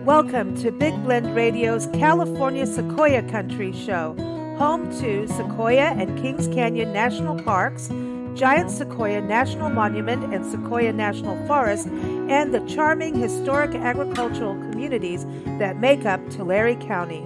Welcome to Big Blend Radio's California Sequoia Country show, home to Sequoia and Kings Canyon National Parks, Giant Sequoia National Monument and Sequoia National Forest, and the charming historic agricultural communities that make up Tulare County.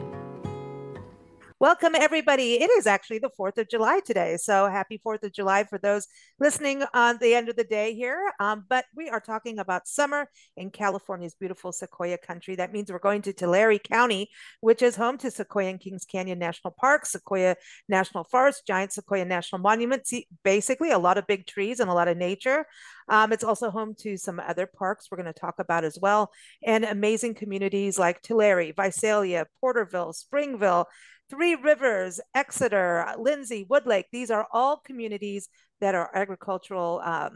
Welcome, everybody. It is actually the 4th of July today. So happy 4th of July for those listening on the end of the day here. But we are talking about summer in California's beautiful Sequoia Country. That means we're going to Tulare County, which is home to Sequoia and Kings Canyon National Park, Sequoia National Forest, Giant Sequoia National Monument. See, basically a lot of big trees and a lot of nature. It's also home to some other parks we're going to talk about as well, and amazing communities like Tulare, Visalia, Porterville, Springville, Three Rivers, Exeter, Lindsay, Woodlake. These are all communities that are agricultural, I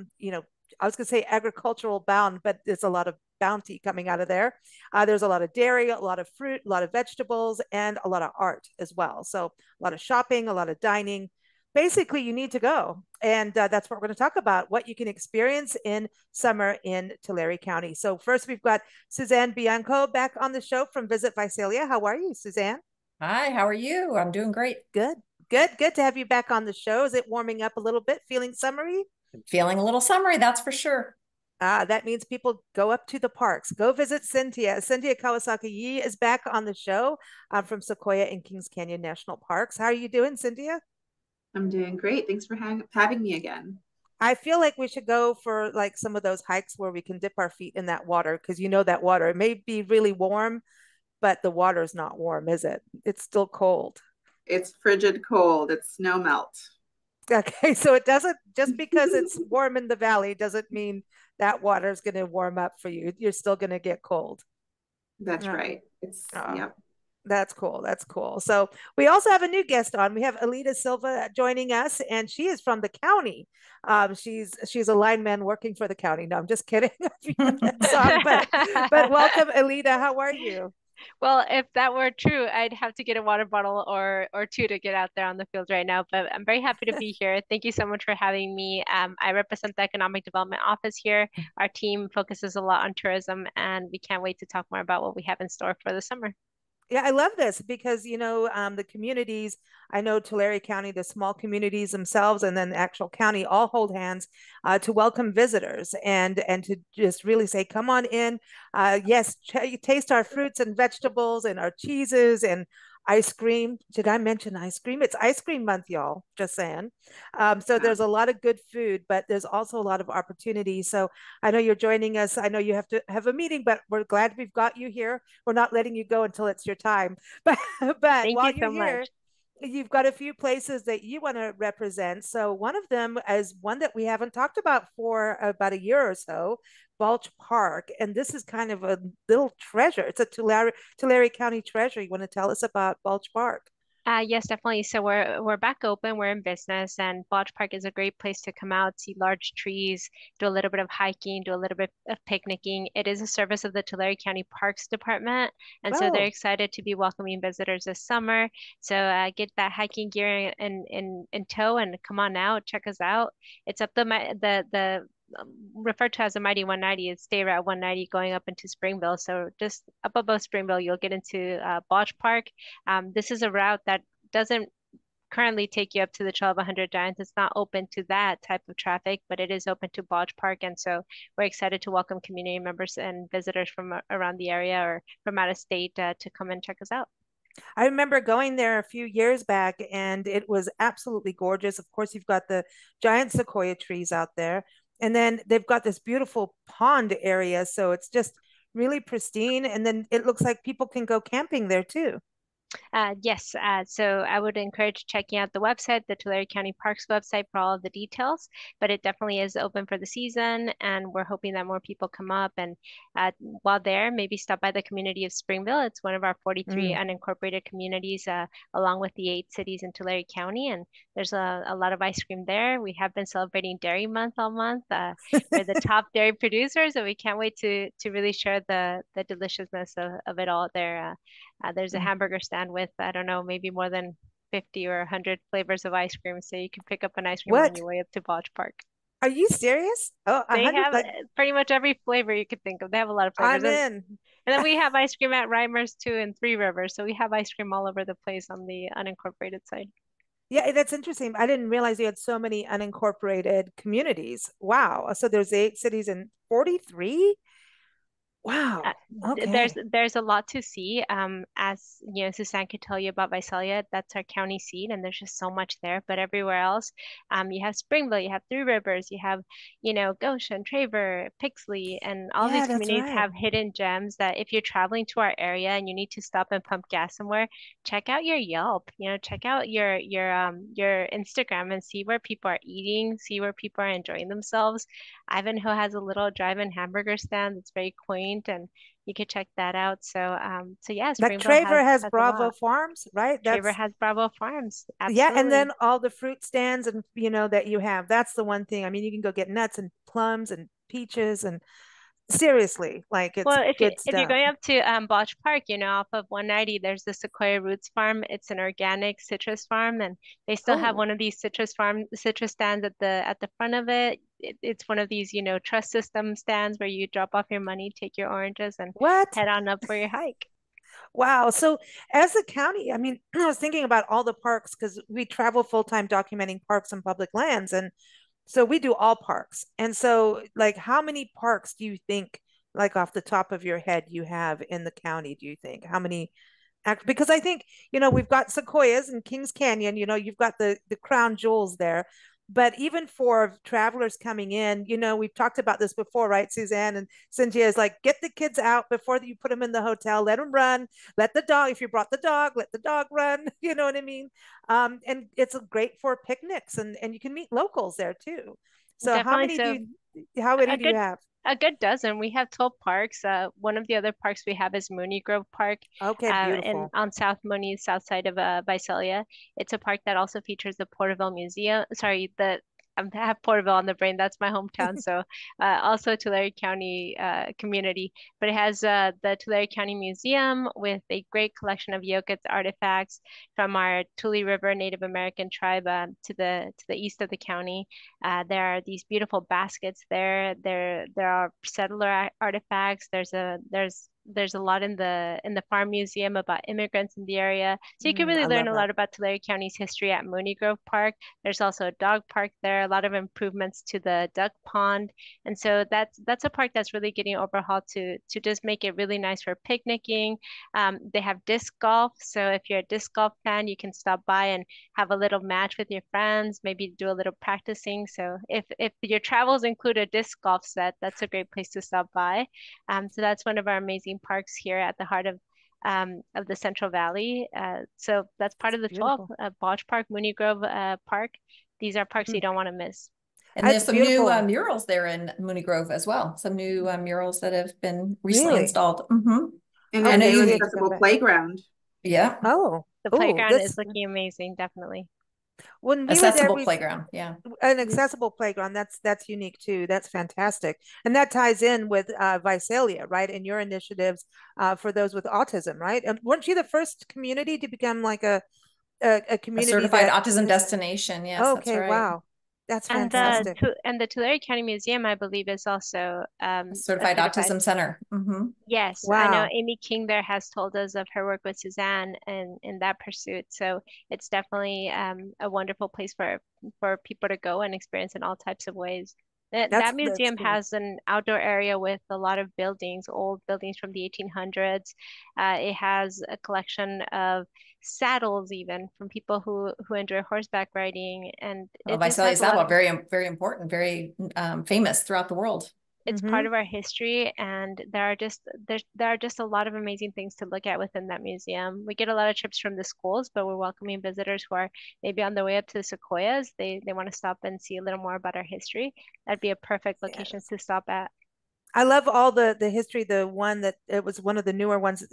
was going to say agricultural bound, but there's a lot of bounty coming out of there. There's a lot of dairy, a lot of fruit, a lot of vegetables, and a lot of art as well. So a lot of shopping, a lot of dining. Basically, you need to go. And that's what we're going to talk about, what you can experience in summer in Tulare County. So first, we've got Suzanne Bianco back on the show from Visit Visalia. How are you, Suzanne? Hi, how are you? I'm doing great. Good, good to have you back on the show. Is it warming up a little bit, feeling summery? Feeling a little summery, that's for sure. That means people go up to the parks, go visit Sintia. Sintia Kawasaki-Yee is back on the show from Sequoia and Kings Canyon National Parks. How are you doing, Cynthia? I'm doing great. Thanks for having me again. I feel like we should go for like some of those hikes where we can dip our feet in that water because you know that water, it may be really warm, but the water is not warm, is it? It's still cold. It's frigid cold. It's snow melt. Okay, so it doesn't just because it's warm in the valley doesn't mean that water is going to warm up for you. You're still going to get cold. That's Oh, right. It's oh, yep. that's cool. That's cool. So we also have a new guest on. We have Alida Silva joining us, and she is from the county. She's a lineman working for the county. No, I'm just kidding. You know that song, but welcome, Alida. How are you? Well, if that were true, I'd have to get a water bottle or two to get out there on the field right now. But I'm very happy to be here. Thank you so much for having me. I represent the Economic Development Office here. Our team focuses a lot on tourism, and we can't wait to talk more about what we have in store for the summer. Yeah, I love this because the communities. I know Tulare County, the small communities themselves, and then the actual county all hold hands to welcome visitors and to just really say, "Come on in." Yes, taste our fruits and vegetables and our cheeses and ice cream. Did I mention ice cream? It's ice cream month, y'all. Just saying. So Yeah. there's a lot of good food, but there's also a lot of opportunity. So I know you're joining us. I know you have to have a meeting, but we're glad we've got you here. We're not letting you go until it's your time. But Thank while you you're so here, much. you've got a few places that you want to represent. So one of them is one that we haven't talked about for about a year or so, Balch Park. And this is kind of a little treasure. It's a Tulare County treasure. You want to tell us about Balch Park? Yes, definitely. So we're back open. We're in business, and Lodge Park is a great place to come out, see large trees, do a little bit of hiking, do a little bit of picnicking. It is a service of the Tulare County Parks Department, and so they're Oh, excited to be welcoming visitors this summer. So get that hiking gear in tow and come on out, check us out. It's up the referred to as the Mighty 190 is State Route 190 going up into Springville. So just up above Springville, you'll get into Lodge Park. This is a route that doesn't currently take you up to the 1200 Giants. It's not open to that type of traffic, but it is open to Lodge Park. And so we're excited to welcome community members and visitors from around the area or from out of state to come and check us out. I remember going there a few years back and it was absolutely gorgeous. Of course, you've got the giant sequoia trees out there, and then they've got this beautiful pond area. So it's just really pristine. And then it looks like people can go camping there too. Yes, so I would encourage checking out the website, the Tulare County Parks website for all of the details, but it definitely is open for the season, and we're hoping that more people come up and while there, maybe stop by the community of Springville. It's one of our 43 Mm. unincorporated communities, along with the 8 cities in Tulare County, and there's a lot of ice cream there. We have been celebrating Dairy Month all month. We're the top dairy producers, and we can't wait to really share the deliciousness of it all there. There's a Mm. hamburger stand with, I don't know, maybe more than 50 or 100 flavors of ice cream. So you can pick up an ice cream on What? your way up to Lodge Park. Are you serious? Oh, a They hundred, have like pretty much every flavor you could think of. They have a lot of flavors. I'm in. And then we have ice cream at Reimers too in Three Rivers. So we have ice cream all over the place on the unincorporated side. Yeah, that's interesting. I didn't realize you had so many unincorporated communities. Wow. So there's 8 cities and 43? Uh, Wow. there's Okay. there's a lot to see. As you know, Suzanne could tell you about Visalia. That's our county seat, and there's just so much there. But everywhere else, you have Springville, you have Three Rivers, you have, Goshen, Traver, Pixley, and all Yeah, these that's communities right. have hidden gems that if you're traveling to our area and you need to stop and pump gas somewhere, check out your Yelp. Check out your Instagram and see where people are eating, see where people are enjoying themselves. Ivanhoe has a little drive-in hamburger stand that's very quaint, and you could check that out. So yeah, Like Springville Traver has has a Bravo lot. Farms, right? Traver That's has Bravo Farms, yeah, and absolutely. then all the fruit stands and that you have. That's the one thing. I mean, you can go get nuts and plums and peaches and seriously, like it's Well, good if you're stuff. going up to Botch Park, off of 190, there's the Sequoia Roots Farm. It's an organic citrus farm, and they still have Oh, one of these citrus stands at the front of it. It's one of these, trust system stands where you drop off your money, take your oranges, and what? head on up for your hike. Wow. So, as a county, I mean, I was thinking about all the parks because we travel full time documenting parks and public lands. And so we do all parks. And so, like, how many parks do you think, like, off the top of your head, you have in the county? Do you think? How many because I think we've got sequoias and Kings Canyon. You've got the crown jewels there. But even for travelers coming in, we've talked about this before, right? Suzanne and Sintia is like, get the kids out before you put them in the hotel. Let them run. Let the dog, if you brought the dog, let the dog run. You know what I mean? And it's great for picnics, and you can meet locals there too. So Definitely. So how many a do you good have? a good dozen. We have 12 parks. One of the other parks we have is Mooney Grove Park, Okay, in beautiful. on South Mooney, south side of Visalia. It's a park that also features the Porterville Museum. Sorry, I have Porterville on the brain. That's my hometown. So also Tulare County community, but it has the Tulare County Museum with a great collection of Yokuts artifacts from our Tule River Native American tribe to the east of the county. There are these beautiful baskets there. There are settler artifacts. There's a lot in the farm museum about immigrants in the area. So you can really I learn love a that. lot about Tulare County's history at Mooney Grove Park. There's also a dog park there, a lot of improvements to the duck pond. And so that's a park that's really getting overhauled to just make it really nice for picnicking. They have disc golf. So if you're a disc golf fan, you can stop by and have a little match with your friends, maybe do a little practicing. So if your travels include a disc golf set, that's a great place to stop by. So that's one of our amazing parks here at the heart of the Central Valley. So that's part of the 12, Beautiful. Botch Park, Mooney Grove Park. These are parks you Mm, don't want to miss. And there's it's some new beautiful. murals there in Mooney Grove as well. Some new murals that have been recently Really? installed. And Oh, I there's know a I'm new really you, excited accessible about. playground. yeah, Oh, The oh, playground is this looking amazing, definitely. when we were there, accessible we playground. Yeah. an accessible playground. That's unique too. That's fantastic, and that ties in with Visalia, right? And your initiatives for those with autism, right? And weren't you the first community to become like a A community certified that autism is destination. Yes, that's okay? right. Wow, that's And Accessible. the Tulare County Museum, I believe, is also A a certified certified. autism center. Yes, I know Wow. Amy King there has told us of her work with Suzanne and in that pursuit. So it's definitely a wonderful place for people to go and experience in all types of ways. That That's museum cool. has an outdoor area with a lot of buildings, old buildings from the 1800s. It has a collection of saddles even from people who enjoy horseback riding, and Well, it just Visalia has is a lot that of very, very important, very famous throughout the world. it's Mm-hmm. part of our history, and there are just a lot of amazing things to look at within that museum. We get a lot of trips from the schools, but we're welcoming visitors who are maybe on their way up to the Sequoias. They want to stop and see a little more about our history. That'd be a perfect location Yes. to stop at. I love all the history. The one that it was one of the newer ones,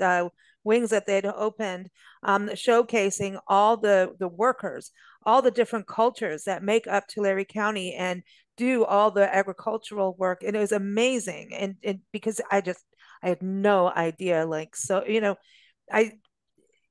wings that they'd opened, showcasing all the workers, all the different cultures that make up Tulare County and do all the agricultural work. And it was amazing. And because I had no idea. Like so, I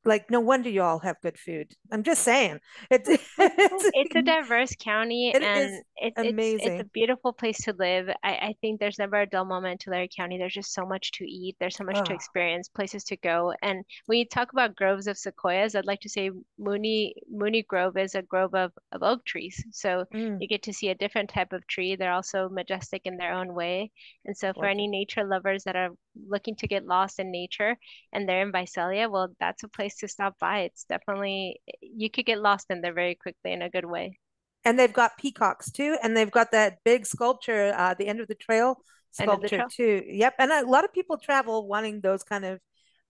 like no wonder you all have good food. I'm just saying. It's It's a diverse county, it is and it's a amazing. beautiful place to live. I think there's never a dull moment in Tulare County. There's just so much to eat. There's so much to Oh, experience, places to go. And when you talk about groves of sequoias, I'd like to say Mooney Grove is a grove of oak trees. So mm, you get to see a different type of tree. They're also majestic in their own way. And so for gorgeous. any nature lovers that are looking to get lost in nature and they're in Visalia, well, that's a place to stop by. It's definitely, you could get lost in there very quickly in a good way. And they've got peacocks too, and they've got that big sculpture, the end of the trail End of the sculpture trail. too. Yep, and a lot of people travel wanting those kind of,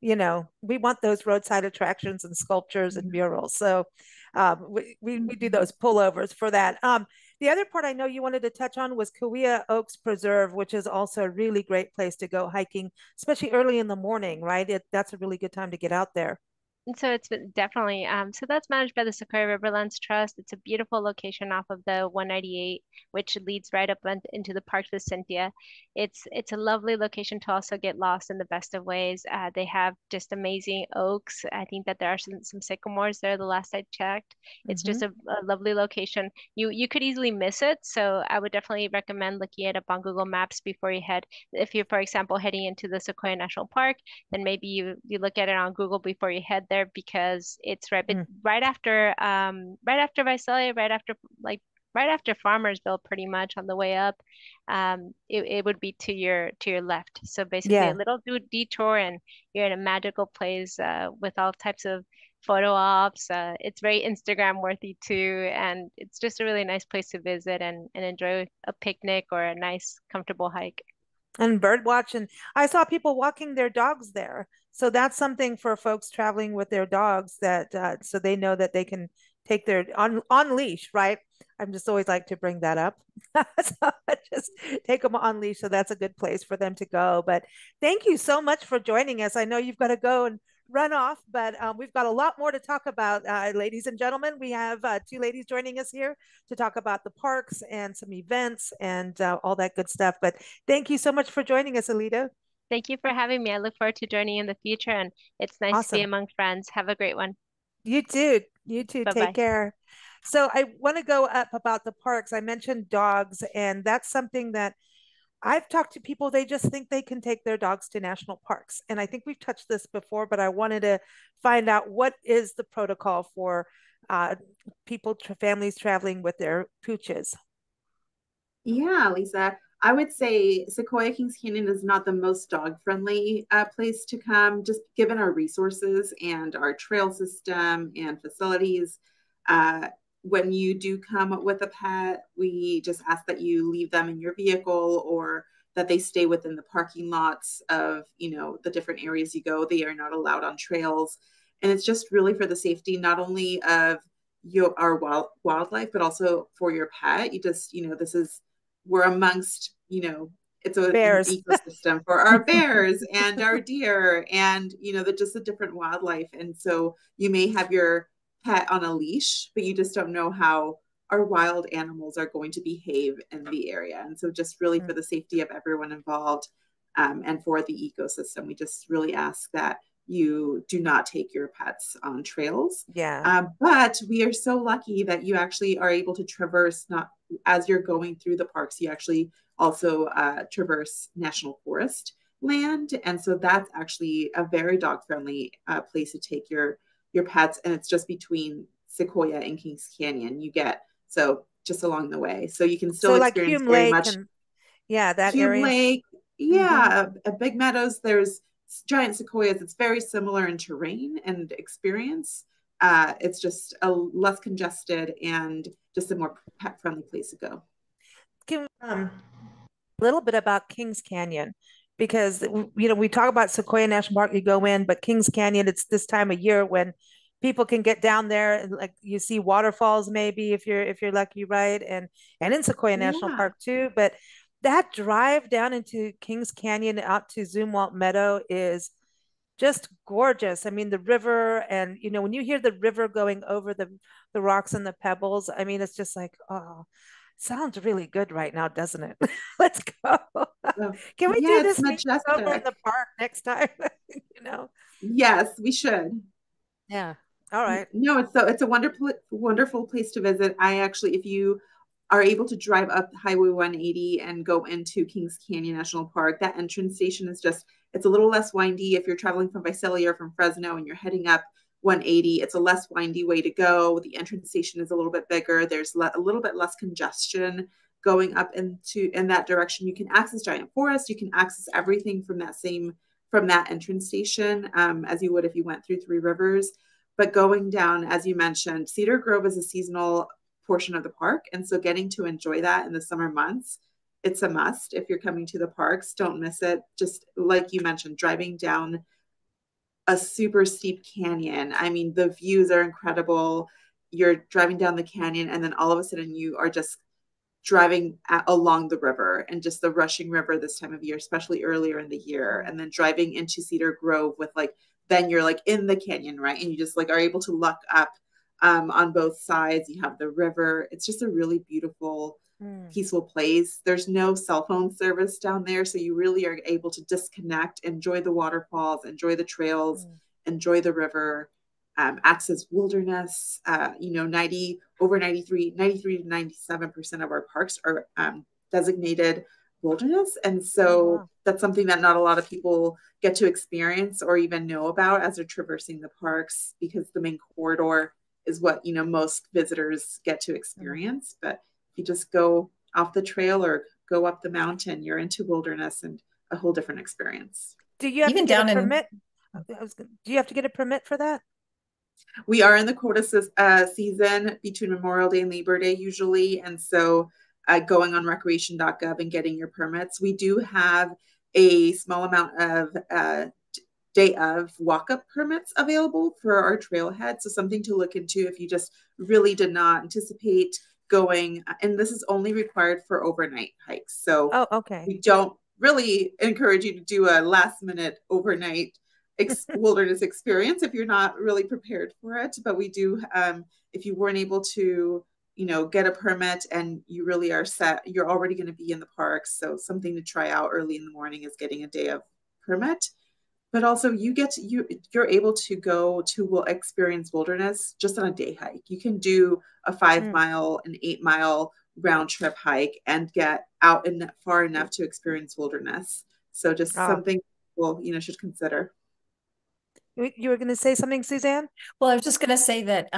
we want those roadside attractions and sculptures and murals. So we do Mhm. those pullovers for that. The other part I know you wanted to touch on was Kauai Oaks Preserve, which is also a really great place to go hiking, especially early in the morning, right? That's a really good time to get out there. And so definitely, so that's managed by the Sequoia Riverlands Trust. It's a beautiful location off of the 198, which leads right up into the park to Sintia. It's a lovely location to also get lost in the best of ways. They have just amazing oaks. I think that there are some sycamores there the last I checked. It's Mm-hmm. just a lovely location. You could easily miss it, so I would definitely recommend looking it up on Google Maps before you head. If you're, for example, heading into the Sequoia National Park, then maybe you look at it on Google before you head there because it's Mm. right after Visalia, right after Farmersville, pretty much on the way up. It would be to your left. So basically, a Yeah. little detour, and you're in a magical place with all types of photo ops. It's very Instagram worthy too, and it's just a really nice place to visit and enjoy a picnic or a nice, comfortable hike. And bird watch. And I saw people walking their dogs there. So that's something for folks traveling with their dogs that so they know that they can take their on leash, right? I'm just always like to bring that up. So just take them on leash. So that's a good place for them to go. But thank you so much for joining us. I know you've got to go and run off, but we've got a lot more to talk about, ladies and gentlemen. We have two ladies joining us here to talk about the parks and some events and all that good stuff. But thank you so much for joining us, Alida. Thank you for having me. I look forward to joining you in the future, and it's nice to be Awesome. among friends. Have a great one. You too. You too. Bye Take bye. care. So I want to go up about the parks. I mentioned dogs, and that's something that I've talked to people, they just think they can take their dogs to national parks. And I think we've touched this before, but I wanted to find out what is the protocol for families traveling with their pooches. Yeah, Lisa. I would say Sequoia Kings Canyon is not the most dog friendly place to come, just given our resources and our trail system and facilities. Uh, when you do come with a pet, we just ask that you leave them in your vehicle or that they stay within the parking lots of, the different areas you go. They are not allowed on trails. And it's just really for the safety, not only of our wildlife, but also for your pet. This is we're amongst, an Bears. ecosystem for our bears and our deer and, just a different wildlife. And so you may have your pet on a leash, but you just don't know how our wild animals are going to behave in the area. And so just really for the safety of everyone involved and for the ecosystem, we just really ask that you do not take your pets on trails. Yeah. But we are so lucky that you actually are able to traverse, not as you're going through the parks, you actually also traverse national forest land. And so that's actually a very dog friendly place to take your pets. And it's just between Sequoia and Kings Canyon. So just along the way. So you can still So like experience Hume very Lake much and yeah, that Hume area. Lake. Mm-hmm. Yeah, Big Meadows. There's giant sequoias. It's very similar in terrain and experience. It's just a less congested and just a more pet friendly place to go. Can a little bit about Kings Canyon because we talk about Sequoia National Park, you go in, but Kings Canyon, it's this time of year when people can get down there and like you see waterfalls maybe if you're lucky, right? And in Sequoia National Yeah, Park too. But that drive down into Kings Canyon out to Zumwalt Meadow is just gorgeous. I mean, the river, and when you hear the river going over the rocks and the pebbles, I mean, it's just like, oh, sounds really good right now, doesn't it? Let's go. so, Can we yeah, do it's this meeting over in majestic. the park next time? you know? Yes, we should. Yeah. All right. No, it's a wonderful place to visit. I actually, if you are able to drive up Highway 180 and go into Kings Canyon National Park, that entrance station is just, it's a little less windy. If you're traveling from Visalia or from Fresno and you're heading up 180, it's a less windy way to go. The entrance station is a little bit bigger. There's a little bit less congestion going up in that direction. You can access Giant Forest. You can access everything from that entrance station, as you would if you went through Three Rivers. But going down, as you mentioned, Cedar Grove is a seasonal portion of the park. And so getting to enjoy that in the summer months, it's a must. If you're coming to the parks, don't miss it. Just like you mentioned, driving down a super steep canyon. I mean, the views are incredible. You're driving down the canyon, and then all of a sudden you are just driving along the river, and just the rushing river this time of year, especially earlier in the year, and then driving into Cedar Grove with then you're in the canyon, right? And you just are able to look up on both sides. You have the river. It's just a really beautiful, peaceful place. There's no cell phone service down there, so you really are able to disconnect, enjoy the waterfalls, enjoy the trails, enjoy the river, access wilderness. 93 to 97% of our parks are designated wilderness. And so that's something that not a lot of people get to experience or even know about as they're traversing the parks, because the main corridor is what, most visitors get to experience. But if you just go off the trail or go up the mountain, you're into wilderness and a whole different experience. Do you have to get a permit? Do you have to get a permit for that? We are in the quota season between Memorial Day and Labor Day usually. And so going on recreation.gov and getting your permits. We do have a small amount of day of walk-up permits available for our trailhead. So something to look into if you just really did not anticipate going. And this is only required for overnight hikes. So we don't really encourage you to do a last-minute overnight wilderness experience if you're not really prepared for it. But we do, if you weren't able to get a permit and you really are set, you're already going to be in the parks. So something to try out early in the morning is getting a day of permit. But also you're able to go to experience wilderness just on a day hike. You can do a 5 mile, an 8 mile round trip hike and get out far enough to experience wilderness. So just something people, should consider. You were going to say something, Suzanne? Well, I was just going to say that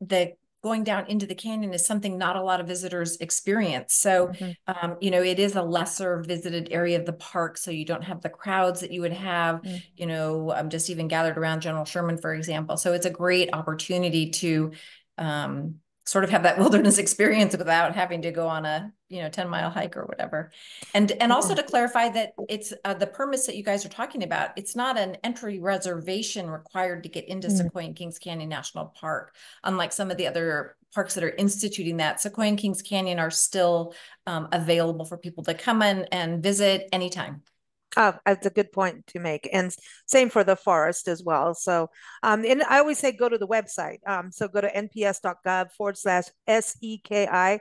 the going down into the canyon is something not a lot of visitors experience. So, it is a lesser visited area of the park. So you don't have the crowds that you would have, just even gathered around General Sherman, for example. So it's a great opportunity to sort of have that wilderness experience without having to go on a 10-mile hike or whatever. And also to clarify that it's the permits that you guys are talking about, it's not an entry reservation required to get into Sequoia and Kings Canyon National Park. Unlike some of the other parks that are instituting that, Sequoia and Kings Canyon are still available for people to come in and visit anytime. Oh, that's a good point to make. And same for the forest as well. So, and I always say go to the website. So go to nps.gov/SEKI.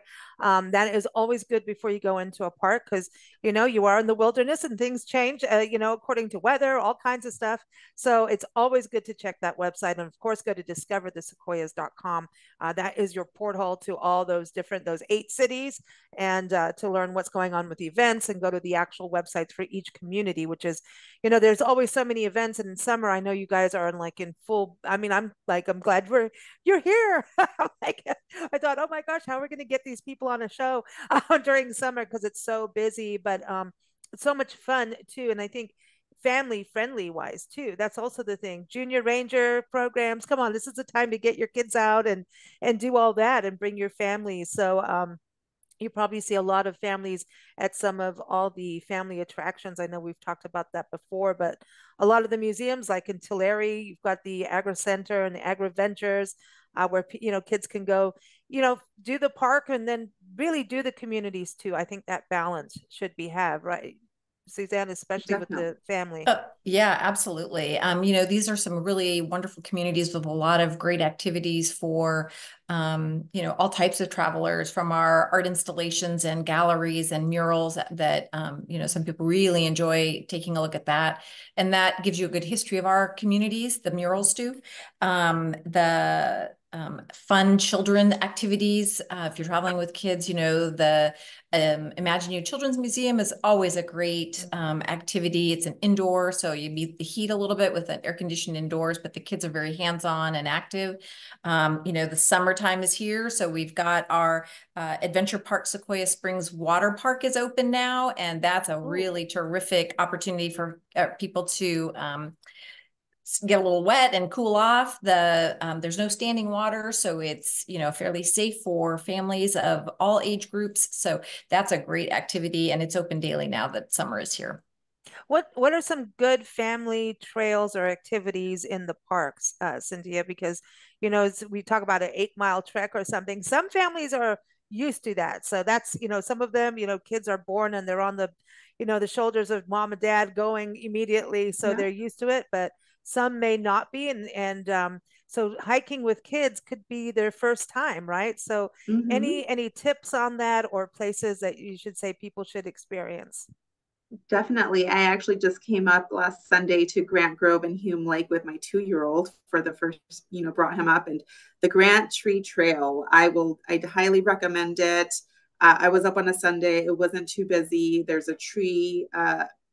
That is always good before you go into a park because, you are in the wilderness and things change, according to weather, all kinds of stuff. So it's always good to check that website. And of course, go to discoverthesequoias.com. That is your porthole to all those 8 cities and to learn what's going on with events and go to the actual websites for each community, which is, there's always so many events. And in summer, I know you guys are in full, I'm glad you're here. I thought, oh my gosh, how are we going to get these people on a show during summer because it's so busy, but it's so much fun too. And I think family friendly wise too. That's also the thing. Junior Ranger programs. Come on, this is the time to get your kids out and do all that and bring your family. So you probably see a lot of families at some of all the family attractions. I know we've talked about that before, but a lot of the museums, like in Tulare, you've got the Agri Center and the Agri Ventures, where kids can go, do the park and then really do the communities too. I think that balance should be right. Suzanne, especially with Definitely. the family. Yeah, absolutely. You know, these are some really wonderful communities with a lot of great activities for, you know, all types of travelers, from our art installations and galleries and murals that, you know, some people really enjoy taking a look at that. And that gives you a good history of our communities, the murals do. The fun children activities. If you're traveling with kids, you know, the Imagine You Children's Museum is always a great activity. It's an indoor, so you beat the heat a little bit with an air conditioned indoors, but the kids are very hands-on and active. You know, the summertime is here, so we've got our Adventure Park Sequoia Springs Water Park is open now, and that's a really terrific opportunity for people to get a little wet and cool off. There's no standing water, so it's, you know, fairly safe for families of all age groups. So that's a great activity, and it's open daily now that summer is here. What are some good family trails or activities in the parks, Cynthia? Because you know, we talk about an 8 mile trek or something. Some families are used to that, so that's, you know, some of them, you know, kids are born and they're on the, you know, the shoulders of mom and dad going immediately, so Yeah. they're used to it. But some may not be, and so hiking with kids could be their first time, right? So Mhm. any tips on that, or places that you should say people should experience? Definitely. I actually just came up last Sunday to Grant Grove and Hume Lake with my 2-year-old for the first, you know, brought him up. And the Grant Tree Trail, I'd highly recommend it. I was up on a Sunday. It wasn't too busy. There's a tree,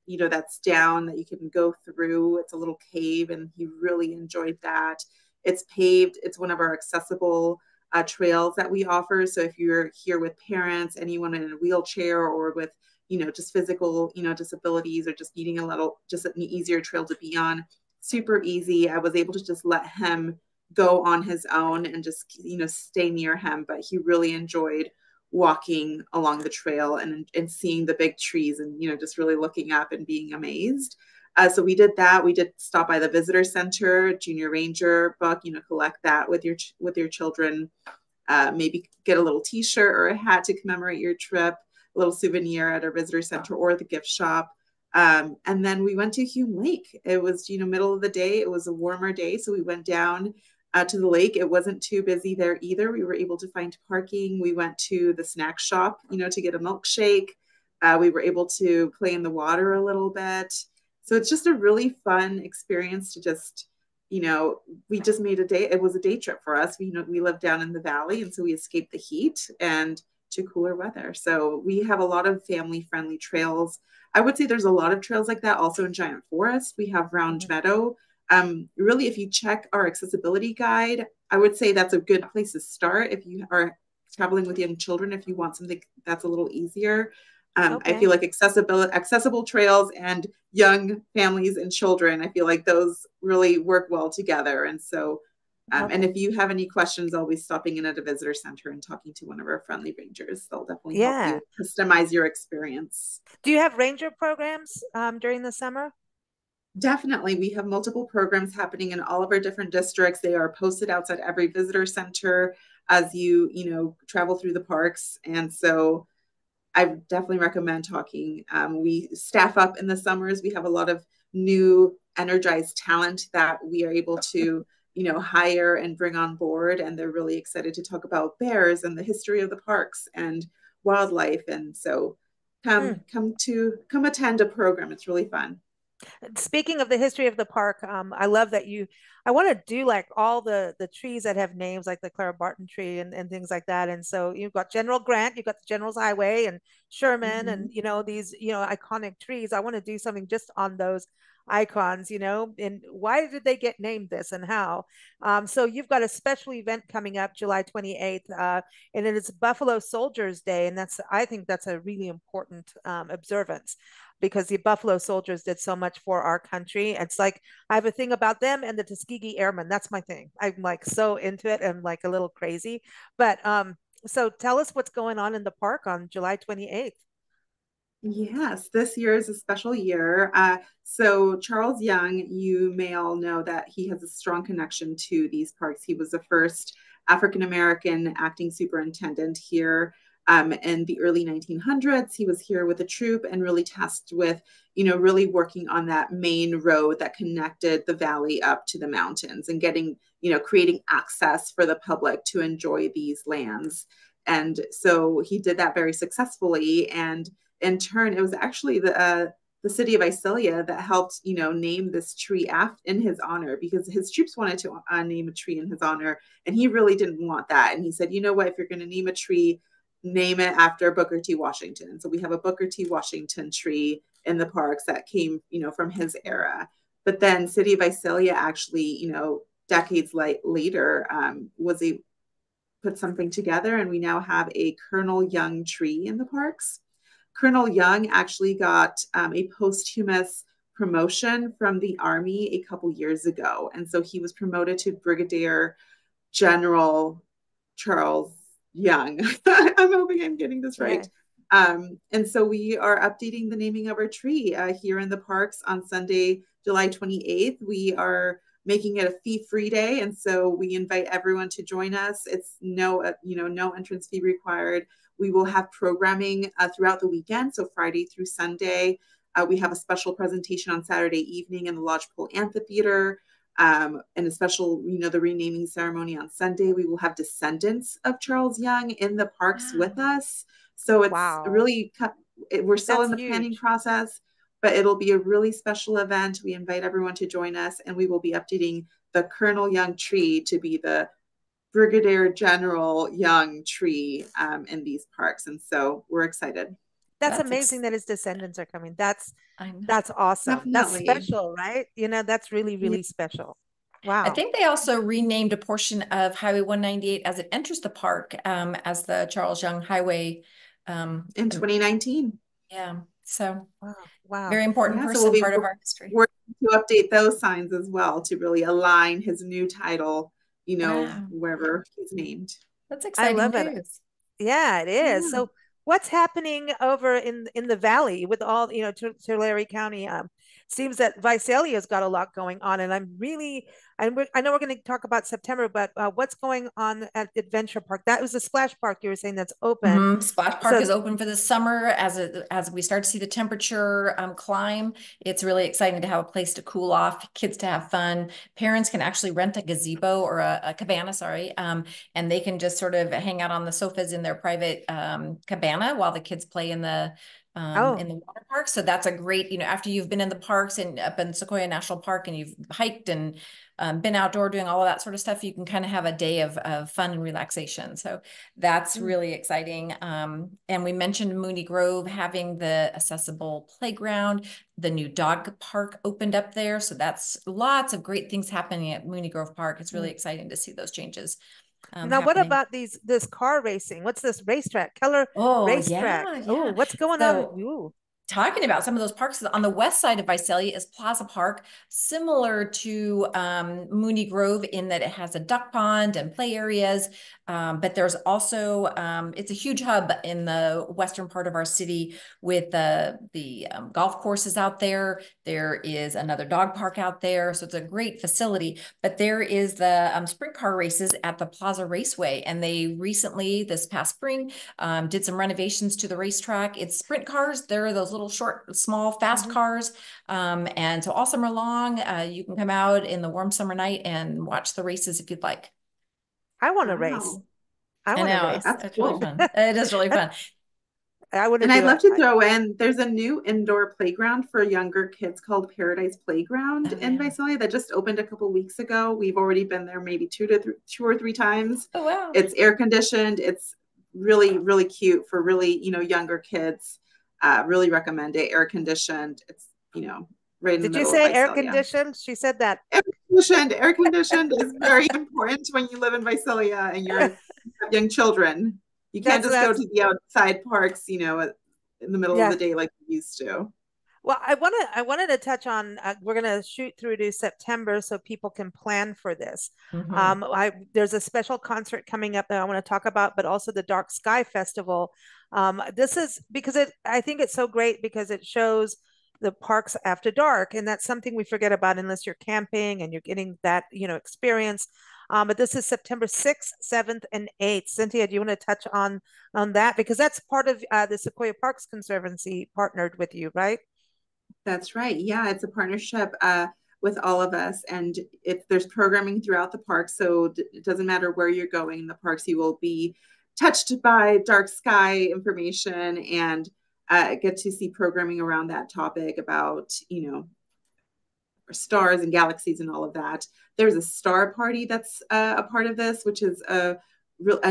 you know, that's down that you can go through. It's a little cave, and he really enjoyed that. It's paved. It's one of our accessible trails that we offer. So if you're here with parents, anyone in a wheelchair, or with, you know, just physical, you know, disabilities, or just needing a little, just an easier trail to be on, super easy. I was able to just let him go on his own and just, you know, stay near him, but he really enjoyed walking along the trail and seeing the big trees, and, you know, just really looking up and being amazed. So we did that. We did stop by the visitor center, junior ranger book, you know, collect that with your children. Maybe get a little t-shirt or a hat to commemorate your trip, a little souvenir at our visitor center or the gift shop. And then we went to Hume Lake. It was, you know, middle of the day. It was a warmer day, so we went down to the lake. It wasn't too busy there either. We were able to find parking. We went to the snack shop, you know, to get a milkshake. We were able to play in the water a little bit. So it's just a really fun experience to just, you know, we just made a day. It was a day trip for us. We, you know, we live down in the valley, and so we escaped the heat and to cooler weather. So we have a lot of family friendly trails. I would say there's a lot of trails like that also in Giant Forest. We have Round Meadow. Really, if you check our accessibility guide, I would say that's a good place to start if you are traveling with young children, if you want something that's a little easier. I Okay. feel like accessible trails and young families and children, I feel like those really work well together. And so, and Okay. if you have any questions, always stopping in at a visitor center and talking to one of our friendly rangers. They'll definitely help Yeah. you customize your experience. Do you have ranger programs during the summer? Definitely. We have multiple programs happening in all of our different districts. They are posted outside every visitor center as you know, travel through the parks. And so I definitely recommend talking. We staff up in the summers. We have a lot of new energized talent that we are able to, you know, hire and bring on board. And they're really excited to talk about bears and the history of the parks and wildlife. And so Hmm. come attend a program. It's really fun. Speaking of the history of the park, I love that I want to do like all the trees that have names, like the Clara Barton tree and things like that. And so you've got General Grant, you've got the General's Highway and Sherman, Mm-hmm. and you know, these, you know, iconic trees. I want to do something just on those icons, you know, and why did they get named this and how? So you've got a special event coming up July 28th, and it is Buffalo Soldiers Day, and I think that's a really important observance, because the Buffalo Soldiers did so much for our country. It's like I have a thing about them and the Tuskegee Airmen. That's my thing. I'm like so into it. I'm like a little crazy. But so tell us what's going on in the park on July 28th. Yes, this year is a special year. So Charles Young, you may all know that he has a strong connection to these parks. He was the first African American acting superintendent here. In the early 1900s, he was here with a troupe and really tasked with, really working on that main road that connected the valley up to the mountains and getting, creating access for the public to enjoy these lands. And so he did that very successfully. And in turn, it was actually the city of Visalia that helped, name this tree in his honor, because his troops wanted to name a tree in his honor, and he really didn't want that. And he said, you know what, if you're going to name a tree, name it after Booker T. Washington. And so we have a Booker T. Washington tree in the parks that came, from his era. But then City of Visalia actually, decades later, put something together, and we now have a Colonel Young tree in the parks. Colonel Young actually got a posthumous promotion from the Army a couple years ago. And so he was promoted to Brigadier General Charles Young. I'm hoping I'm getting this right. And so we are updating the naming of our tree here in the parks on Sunday, July 28th. We are making it a fee-free day. And so we invite everyone to join us. It's no entrance fee required. We will have programming throughout the weekend. So Friday through Sunday, we have a special presentation on Saturday evening in the Lodgepole Amphitheater. And a special, the renaming ceremony on Sunday. We will have descendants of Charles Young in the parks with us. So it's really, we're still in the planning process, but it'll be a really special event. We invite everyone to join us, and we will be updating the Colonel Young tree to be the Brigadier General Young tree in these parks. And so we're excited. That's amazing that his descendants are coming. That's awesome. Definitely. That's special, right? That's really, really special. Wow. I think they also renamed a portion of Highway 198 as it enters the park as the Charles Young Highway. In 2019. Yeah. So wow. Very important person, so part of our history. We're to update those signs as well to really align his new title, wherever he's named. That's exciting. I love it. Yeah, it is. Yeah. So what's happening over in the valley with all, Tulare County? Seems that Visalia's got a lot going on, and I know we're going to talk about September, but what's going on at Adventure Park? That was the splash park you were saying that's open. Mm-hmm. Splash park is open for the summer as we start to see the temperature climb. It's really exciting to have a place to cool off, kids to have fun. Parents can actually rent a gazebo or a cabana, and they can just sort of hang out on the sofas in their private cabana while the kids play in the water park. So that's a great, after you've been in the parks and up in Sequoia National Park and you've hiked and been outdoor doing all of that sort of stuff, you can kind of have a day of fun and relaxation. So that's really exciting. And we mentioned Mooney Grove having the accessible playground. The new dog park opened up there. So that's lots of great things happening at Mooney Grove Park. It's really exciting to see those changes. Now, what about this car racing? What's this racetrack? Keller Racetrack. Yeah. Oh, what's going on? Ooh. Talking about some of those parks on the west side of Visalia is Plaza Park, similar to Mooney Grove in that it has a duck pond and play areas. But there's also, it's a huge hub in the western part of our city with the golf courses out there. There is another dog park out there. So it's a great facility. But there is the sprint car races at the Plaza Raceway. And they recently, this past spring, did some renovations to the racetrack. It's sprint cars. They're those little short, small, fast cars. And so all summer long, you can come out in the warm summer night and watch the races if you'd like. I want to race. I want to race. That's really fun. It is really fun. I'd love to throw in, there's a new indoor playground for younger kids called Paradise Playground in Visalia that just opened a couple weeks ago. We've already been there maybe two or three times. Oh, wow. It's air conditioned. It's really, really cute for really, younger kids. Really recommend it. Air conditioned. It's, right in the middle. Did you say air conditioned? She said that. Air conditioned is very important when you live in Visalia and you have young children. You can't just go to the outside parks, in the middle of the day like we used to. Well, I wanted to touch on, we're going to shoot through to September so people can plan for this. There's a special concert coming up that I want to talk about, but also the Dark Sky Festival. This is because I think it's so great because it shows the parks after dark. And that's something we forget about unless you're camping and you're getting that, experience. But this is September 6th, 7th, and 8th. Cynthia, do you want to touch on that? Because that's part of the Sequoia Parks Conservancy partnered with you, right? That's right. Yeah, it's a partnership with all of us. And if there's programming throughout the park, so it doesn't matter where you're going in the parks, you will be touched by dark sky information and get to see programming around that topic about, stars and galaxies and all of that. There's a star party that's a part of this, which is a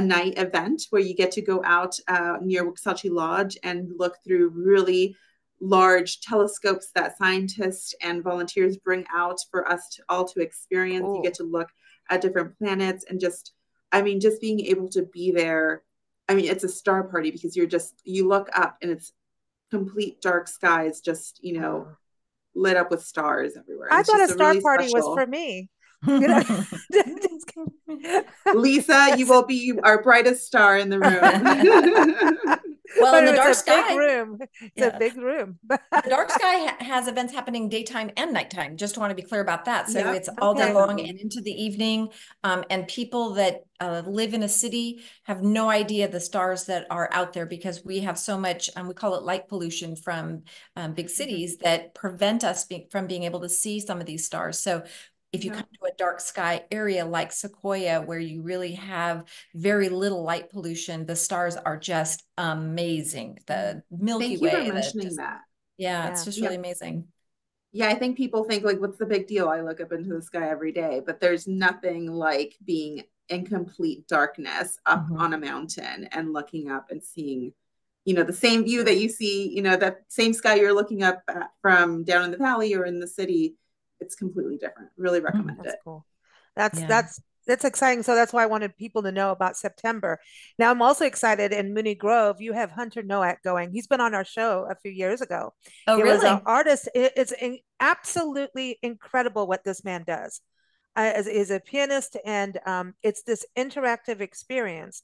night event where you get to go out near Waxahachie Lodge and look through really large telescopes that scientists and volunteers bring out for us all to experience. Cool. You get to look at different planets and just being able to be there. It's a star party because you look up and it's complete dark skies, just, lit up with stars everywhere. I thought a star really party was for me. Lisa, you will be our brightest star in the room. Well, in the dark sky, big room. It's a big room. The dark sky has events happening daytime and nighttime. Just want to be clear about that. So it's all day long and into the evening. And people that live in a city have no idea the stars that are out there because we have so much, we call it light pollution from big cities that prevent us from being able to see some of these stars. So if you come to a dark sky area like Sequoia, where you really have very little light pollution, the stars are just amazing. The Milky Way. Thank you for mentioning that. Yeah, it's just really amazing. Yeah, I think people think like, what's the big deal? I look up into the sky every day, but there's nothing like being in complete darkness up on a mountain and looking up and seeing, the same view that you see, that same sky you're looking up at from down in the valley or in the city. It's completely different. Really recommend it. Cool. That's exciting. So that's why I wanted people to know about September. Now I'm also excited in Mooney Grove. You have Hunter Nowak going. He's been on our show a few years ago. Oh, he really? was an artist. It's absolutely incredible what this man does. Is a pianist, and it's this interactive experience.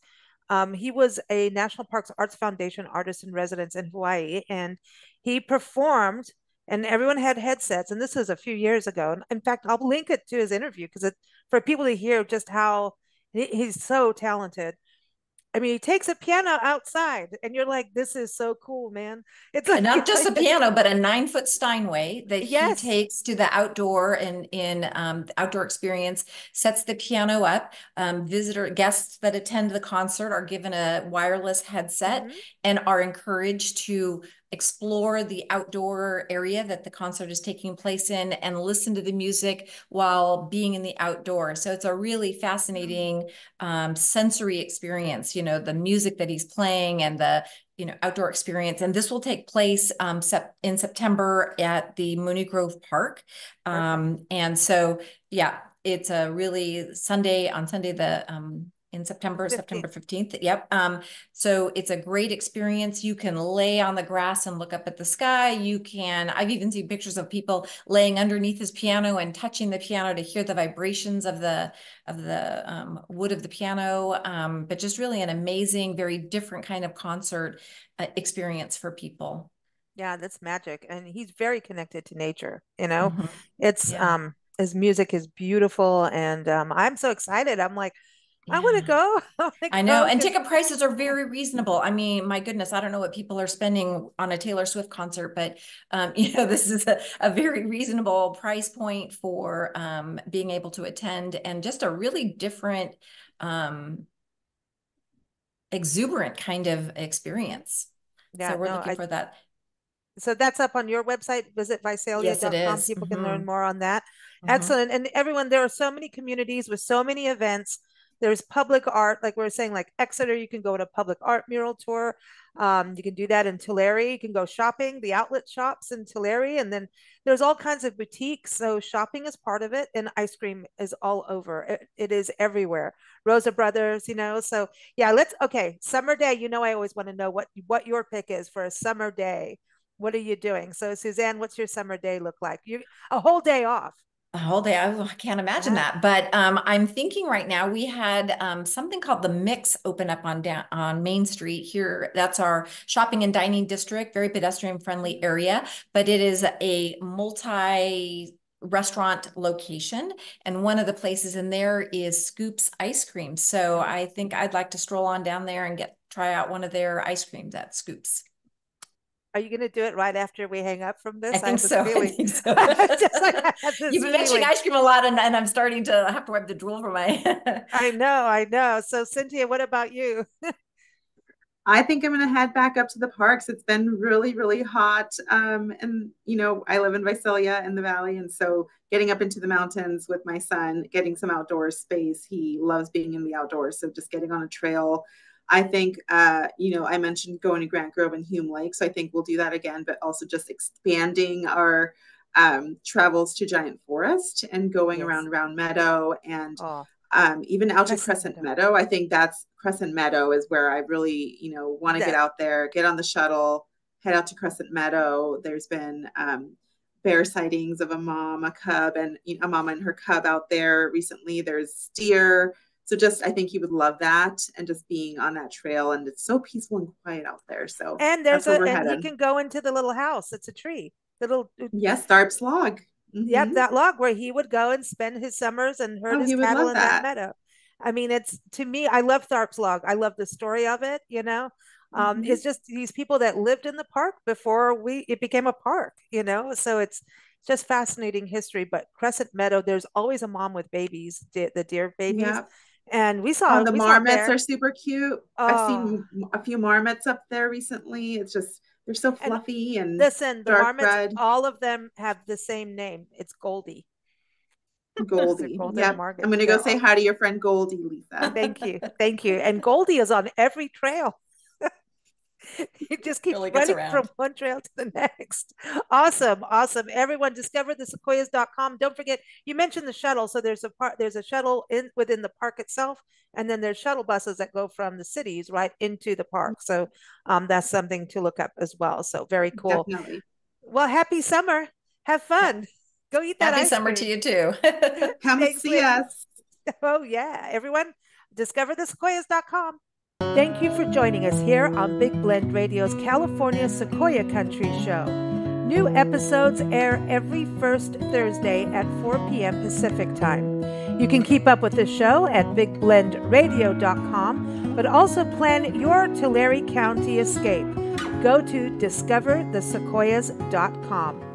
He was a National Parks Arts Foundation artist in residence in Hawaii, and he performed. And everyone had headsets, and this was a few years ago. In fact, I'll link it to his interview because for people to hear just how he's so talented. He takes a piano outside, and you're like, "This is so cool, man!" It's like, not just a piano, but a 9-foot Steinway that he takes to the outdoor and in the outdoor experience. Sets the piano up. Guests that attend the concert are given a wireless headset and are encouraged to explore the outdoor area that the concert is taking place in and listen to the music while being in the outdoor. So it's a really fascinating sensory experience, the music that he's playing and the outdoor experience. And this will take place in September at the Mooney Grove Park. And so, it's a really Sunday in September 15th. Yep. So it's a great experience. You can lay on the grass and look up at the sky. I've even seen pictures of people laying underneath his piano and touching the piano to hear the vibrations of the wood of the piano. But just really an amazing, very different kind of concert experience for people. Yeah, that's magic. And he's very connected to nature, it's, his music is beautiful. And I'm so excited. I'm like, I want to go. I know. And ticket prices are very reasonable. My goodness, I don't know what people are spending on a Taylor Swift concert, but, this is a very reasonable price point for being able to attend, and just a really different, exuberant kind of experience. Yeah, so we're looking for that. So that's up on your website, visit Visalia.com. Yes, People can learn more on that. Excellent. And everyone, there are so many communities with so many events. There's public art, like we were saying, like Exeter, you can go to a public art mural tour. You can do that in Tulare. You can go shopping, the outlet shops in Tulare. And then there's all kinds of boutiques. So shopping is part of it. And ice cream is all over. It is everywhere. Rosa Brothers, So yeah, summer day. I always want to know what your pick is for a summer day. What are you doing? So Suzanne, what's your summer day look like? A whole day off. A whole day. I can't imagine that. But I'm thinking right now we had something called the Mix open up on Main Street here. That's our shopping and dining district, very pedestrian friendly area, but it is a multi-restaurant location. And one of the places in there is Scoops Ice Cream. So I think I'd like to stroll on down there and try out one of their ice creams at Scoops. Are you going to do it right after we hang up from this? I think so. I think so. You've been mentioning ice cream a lot, and I'm starting to have to wipe the drool from my. I know. So, Sintia, what about you? I think I'm going to head back up to the parks. It's been really, really hot. And, I live in Visalia in the valley. And so getting up into the mountains with my son, getting some outdoor space. He loves being in the outdoors. So just getting on a trail. I think, I mentioned going to Grant Grove and Hume Lake. So I think we'll do that again, but also just expanding our travels to Giant Forest and going around Round Meadow and even out to Crescent Meadow. I think Crescent Meadow is where I really, want to get out there, get on the shuttle, head out to Crescent Meadow. There's been bear sightings of a mom, a cub, and a mama and her cub out there recently. There's deer. So I think you would love that, and just being on that trail, and it's so peaceful and quiet out there. So and he can go into the little house. It's a tree. Tharp's log. Mm-hmm. Yep, that log where he would go and spend his summers and herd his cattle in that meadow. I mean, to me, I love Tharp's log. I love the story of it. It's just these people that lived in the park before it became a park. So it's just fascinating history. But Crescent Meadow, there's always a mom with babies, the deer babies. Yep. And we saw the marmots are super cute. I've seen a few marmots up there recently. It's just they're so fluffy and listen, the marmots, red. All of them have the same name. It's Goldie. Goldie. Yep. I'm going to go say hi to your friend Goldie, Lisa. Thank you. And Goldie is on every trail. You just keep running from one trail to the next. Awesome. Everyone, discover the sequoias.com. Don't forget, you mentioned the shuttle. So there's a shuttle within the park itself, and then there's shuttle buses that go from the cities right into the park. So that's something to look up as well. So very cool. Definitely. Well, happy summer. Have fun. Go eat that ice cream. Happy summer to you too. Come see us. Oh yeah. Everyone, discover the sequoias.com. Thank you for joining us here on Big Blend Radio's California Sequoia Country Show. New episodes air every first Thursday at 4 p.m. Pacific Time. You can keep up with the show at bigblendradio.com, but also plan your Tulare County escape. Go to discoverthesequoias.com.